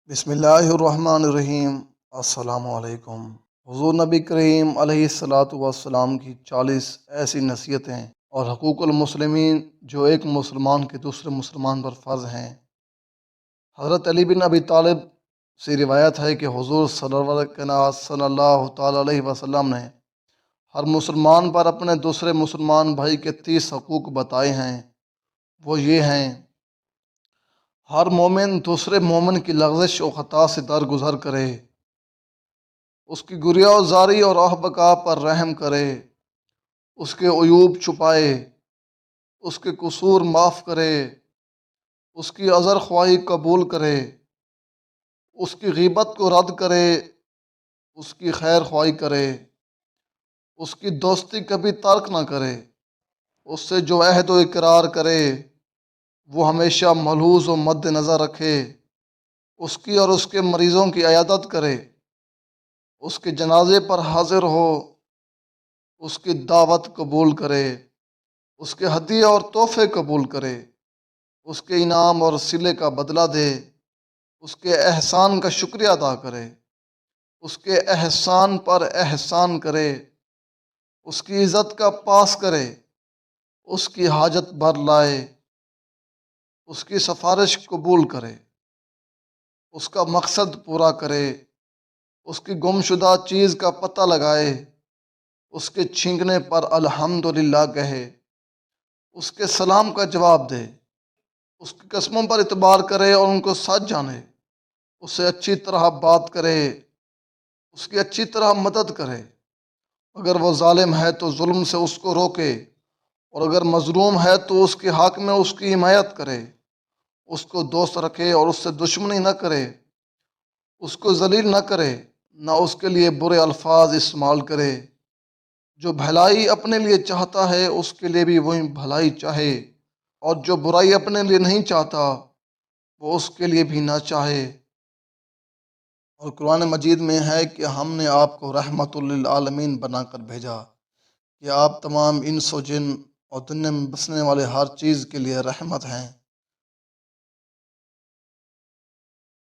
بسم اللہ الرحمن الرحیم۔ السلام علیکم۔ حضور نبی کریم علیہ الصلاۃ والسلام کی 40 ایسی نصیحتیں اور حقوق المسلمین جو ایک مسلمان کے دوسرے مسلمان پر فرض ہیں۔ حضرت علی بن ابی طالب سے روایت ہے کہ حضور صلی اللہ تعالیٰ علیہ وسلم نے ہر مسلمان پر اپنے دوسرے مسلمان بھائی کے 30 حقوق بتائے ہیں۔ وہ یہ ہیں: ہر مومن دوسرے مومن کی لغزش و خطا سے درگزر کرے، اس کی گریہ زاری اور آہ بکا پر رحم کرے، اس کے عیوب چھپائے، اس کے قصور معاف کرے، اس کی عذر خواہی قبول کرے، اس کی غیبت کو رد کرے، اس کی خیر خواہی کرے، اس کی دوستی کبھی ترک نہ کرے، اس سے جو عہد و اقرار کرے وہ ہمیشہ ملحوظ و مد نظر رکھے، اس کی اور اس کے مریضوں کی عیادت کرے، اس کے جنازے پر حاضر ہو، اس کی دعوت قبول کرے، اس کے ہدیے اور تحفے قبول کرے، اس کے انعام اور صلے کا بدلہ دے، اس کے احسان کا شکریہ ادا کرے، اس کے احسان پر احسان کرے، اس کی عزت کا پاس کرے، اس کی حاجت بھر لائے، اس کی سفارش قبول کرے، اس کا مقصد پورا کرے، اس کی گم شدہ چیز کا پتہ لگائے، اس کے چھینکنے پر الحمدللہ کہے، اس کے سلام کا جواب دے، اس کی قسموں پر اعتبار کرے اور ان کو سچ جانے، اس سے اچھی طرح بات کرے، اس کی اچھی طرح مدد کرے، اگر وہ ظالم ہے تو ظلم سے اس کو روکے، اور اگر مظلوم ہے تو اس کے حق میں اس کی حمایت کرے، اس کو دوست رکھے اور اس سے دشمنی نہ کرے، اس کو ذلیل نہ کرے، نہ اس کے لیے برے الفاظ استعمال کرے۔ جو بھلائی اپنے لیے چاہتا ہے اس کے لیے بھی وہی بھلائی چاہے، اور جو برائی اپنے لیے نہیں چاہتا وہ اس کے لیے بھی نہ چاہے۔ اور قرآن مجید میں ہے کہ ہم نے آپ کو رحمت للعالمین بنا کر بھیجا کہ آپ تمام انس و جن اور دنیا میں بسنے والے ہر چیز کے لیے رحمت ہیں۔